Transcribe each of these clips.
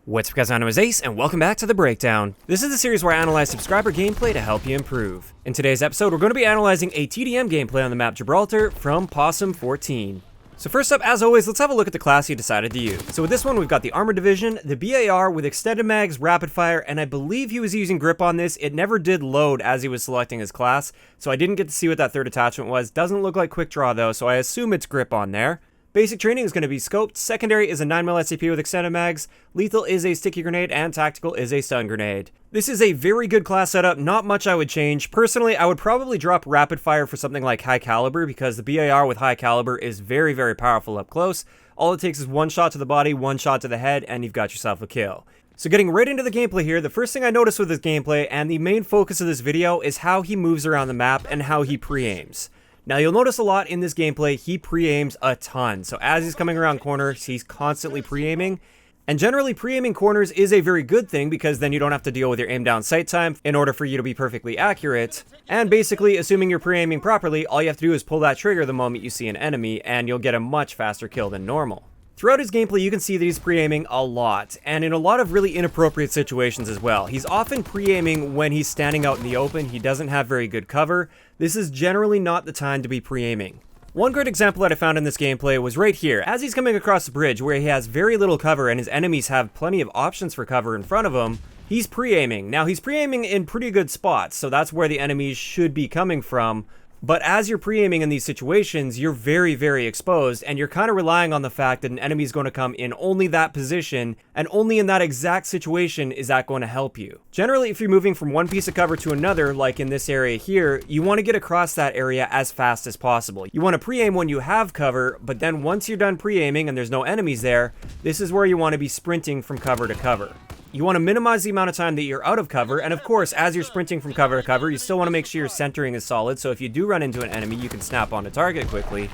What's up guys, my name is Ace, and welcome back to The Breakdown. This is the series where I analyze subscriber gameplay to help you improve. In today's episode, we're going to be analyzing a TDM gameplay on the map Gibraltar from Possum 14. So first up, as always, let's have a look at the class you decided to use. So with this one, we've got the Armor Division, the BAR with extended mags, rapid fire, and I believe he was using grip on this. It never did load as he was selecting his class, so I didn't get to see what that third attachment was. Doesn't look like quick draw though, so I assume it's grip on there. Basic training is going to be scoped, secondary is a 9mm SCP with extended mags, lethal is a sticky grenade, and tactical is a stun grenade. This is a very good class setup, not much I would change. Personally, I would probably drop rapid fire for something like high caliber because the BAR with high caliber is very, very powerful up close. All it takes is one shot to the body, one shot to the head, and you've got yourself a kill. So getting right into the gameplay here, the first thing I noticed with this gameplay, and the main focus of this video, is how he moves around the map and how he pre-aims. Now you'll notice a lot in this gameplay, he pre-aims a ton. So as he's coming around corners, he's constantly pre-aiming. And generally pre-aiming corners is a very good thing because then you don't have to deal with your aim down sight time in order for you to be perfectly accurate. And basically, assuming you're pre-aiming properly, all you have to do is pull that trigger the moment you see an enemy and you'll get a much faster kill than normal. Throughout his gameplay, you can see that he's pre-aiming a lot, and in a lot of really inappropriate situations as well. He's often pre-aiming when he's standing out in the open, he doesn't have very good cover. This is generally not the time to be pre-aiming. One great example that I found in this gameplay was right here, as he's coming across the bridge where he has very little cover and his enemies have plenty of options for cover in front of him. He's pre-aiming. Now he's pre-aiming in pretty good spots, so that's where the enemies should be coming from. But as you're pre-aiming in these situations, you're very, very exposed, and you're kind of relying on the fact that an enemy is going to come in only that position, and only in that exact situation is that going to help you. Generally, if you're moving from one piece of cover to another, like in this area here, you want to get across that area as fast as possible. You want to pre-aim when you have cover, but then once you're done pre-aiming and there's no enemies there, this is where you want to be sprinting from cover to cover. You want to minimize the amount of time that you're out of cover, and of course, as you're sprinting from cover to cover, you still want to make sure your centering is solid, so if you do run into an enemy, you can snap onto target quickly,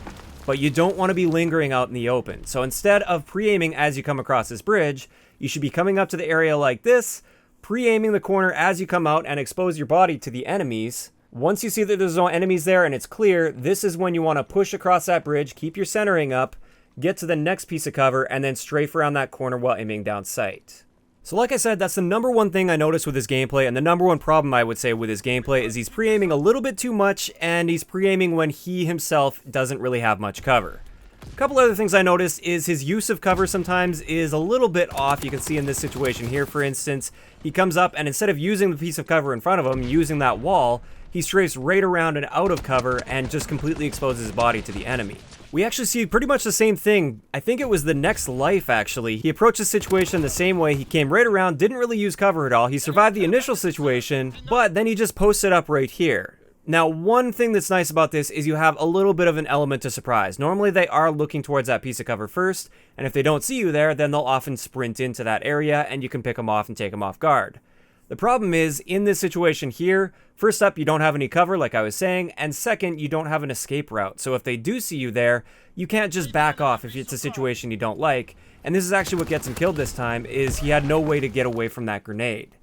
but you don't want to be lingering out in the open. So instead of pre-aiming as you come across this bridge, you should be coming up to the area like this, pre-aiming the corner as you come out and expose your body to the enemies. Once you see that there's no enemies there and it's clear, this is when you want to push across that bridge, keep your centering up, get to the next piece of cover, and then strafe around that corner while aiming down sight. So like I said, that's the number one thing I noticed with his gameplay, and the number one problem I would say with his gameplay is he's pre-aiming a little bit too much, and he's pre-aiming when he himself doesn't really have much cover. A couple other things I noticed is his use of cover sometimes is a little bit off. You can see in this situation here, for instance, he comes up and instead of using the piece of cover in front of him, using that wall, he strafes right around and out of cover and just completely exposes his body to the enemy. We actually see pretty much the same thing. I think it was the next life, actually. He approached the situation the same way. He came right around, didn't really use cover at all. He survived the initial situation, but then he just posted up right here. Now, one thing that's nice about this is you have a little bit of an element to surprise. Normally, they are looking towards that piece of cover first, and if they don't see you there, then they'll often sprint into that area, and you can pick them off and take them off guard. The problem is, in this situation here, first up, you don't have any cover, like I was saying, and second, you don't have an escape route. So if they do see you there, you can't just back off if it's a situation you don't like, and this is actually what gets him killed this time, is he had no way to get away from that grenade.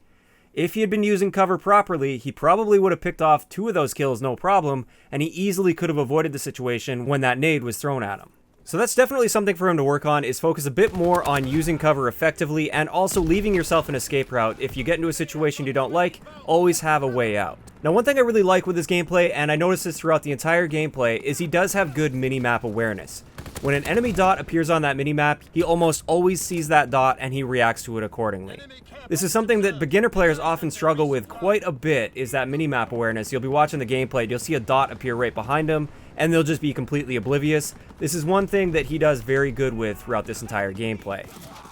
If he had been using cover properly, he probably would have picked off 2 of those kills no problem, and he easily could have avoided the situation when that nade was thrown at him. So that's definitely something for him to work on, is focus a bit more on using cover effectively and also leaving yourself an escape route. If you get into a situation you don't like, always have a way out. Now, one thing I really like with this gameplay, and I noticed this throughout the entire gameplay, is he does have good mini-map awareness. When an enemy dot appears on that mini-map, he almost always sees that dot and he reacts to it accordingly. This is something that beginner players often struggle with quite a bit, is that mini-map awareness. You'll be watching the gameplay, you'll see a dot appear right behind him, and they'll just be completely oblivious. This is one thing that he does very good with throughout this entire gameplay.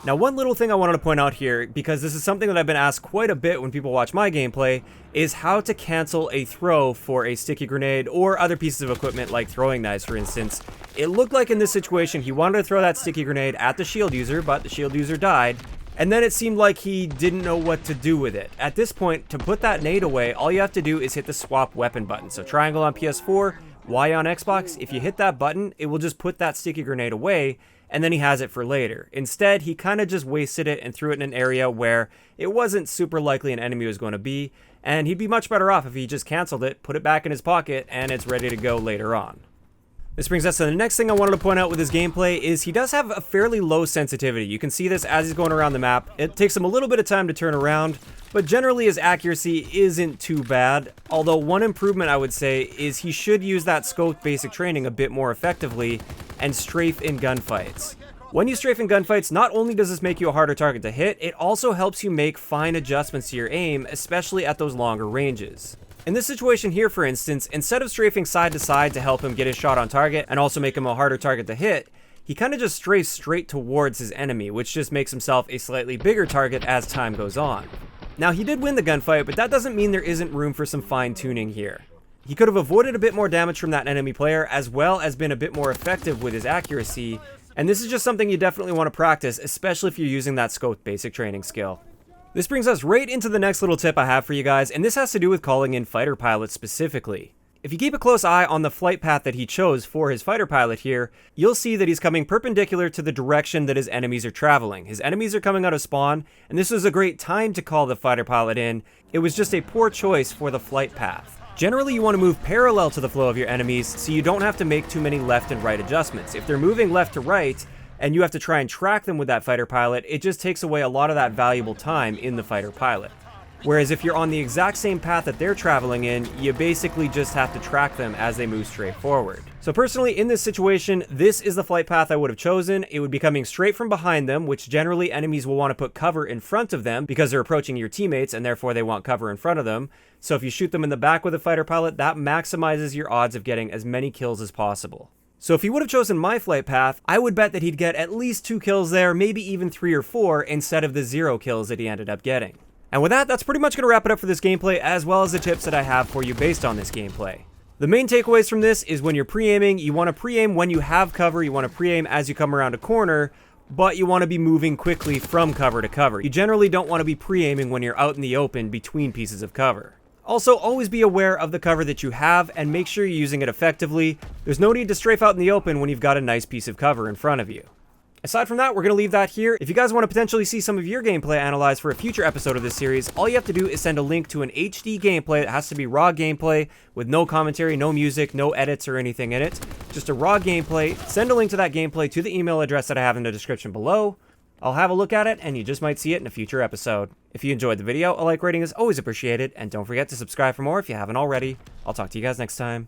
Now, one little thing I wanted to point out here, because this is something that I've been asked quite a bit when people watch my gameplay, is how to cancel a throw for a sticky grenade or other pieces of equipment like throwing knives, for instance. It looked like in this situation he wanted to throw that sticky grenade at the shield user, but the shield user died, and then it seemed like he didn't know what to do with it. At this point, to put that nade away, all you have to do is hit the swap weapon button. So triangle on PS4, Y on Xbox, if you hit that button, it will just put that sticky grenade away, and then he has it for later. Instead, he kind of just wasted it and threw it in an area where it wasn't super likely an enemy was going to be, and he'd be much better off if he just canceled it, put it back in his pocket, and it's ready to go later on. This brings us to the next thing I wanted to point out with his gameplay is he does have a fairly low sensitivity. You can see this as he's going around the map. It takes him a little bit of time to turn around, but generally his accuracy isn't too bad. Although one improvement I would say is he should use that scoped basic training a bit more effectively and strafe in gunfights. When you strafe in gunfights, not only does this make you a harder target to hit, it also helps you make fine adjustments to your aim, especially at those longer ranges. In this situation here, for instance, instead of strafing side to side to help him get his shot on target and also make him a harder target to hit, he kind of just strafes straight towards his enemy, which just makes himself a slightly bigger target as time goes on. Now, he did win the gunfight, but that doesn't mean there isn't room for some fine tuning here. He could have avoided a bit more damage from that enemy player, as well as been a bit more effective with his accuracy, and this is just something you definitely want to practice, especially if you're using that scoped basic training skill. This brings us right into the next little tip I have for you guys, and this has to do with calling in fighter pilots specifically. If you keep a close eye on the flight path that he chose for his fighter pilot here, you'll see that he's coming perpendicular to the direction that his enemies are traveling. His enemies are coming out of spawn, and this was a great time to call the fighter pilot in. It was just a poor choice for the flight path. Generally, you want to move parallel to the flow of your enemies so you don't have to make too many left and right adjustments. If they're moving left to right, and you have to try and track them with that fighter pilot, it just takes away a lot of that valuable time in the fighter pilot. Whereas if you're on the exact same path that they're traveling in, you basically just have to track them as they move straight forward. So personally, in this situation, this is the flight path I would have chosen. It would be coming straight from behind them, which generally enemies will want to put cover in front of them because they're approaching your teammates and therefore they want cover in front of them. So if you shoot them in the back with a fighter pilot, that maximizes your odds of getting as many kills as possible. So if he would have chosen my flight path, I would bet that he'd get at least 2 kills there, maybe even 3 or 4, instead of the 0 kills that he ended up getting. And with that, that's pretty much going to wrap it up for this gameplay, as well as the tips that I have for you based on this gameplay. The main takeaways from this is when you're pre-aiming, you want to pre-aim when you have cover, you want to pre-aim as you come around a corner, but you want to be moving quickly from cover to cover. You generally don't want to be pre-aiming when you're out in the open between pieces of cover. Also, always be aware of the cover that you have and make sure you're using it effectively. There's no need to strafe out in the open when you've got a nice piece of cover in front of you. Aside from that, we're going to leave that here. If you guys want to potentially see some of your gameplay analyzed for a future episode of this series, all you have to do is send a link to an HD gameplay that has to be raw gameplay with no commentary, no music, no edits or anything in it. Just a raw gameplay. Send a link to that gameplay to the email address that I have in the description below. I'll have a look at it, and you just might see it in a future episode. If you enjoyed the video, a like rating is always appreciated, and don't forget to subscribe for more if you haven't already. I'll talk to you guys next time.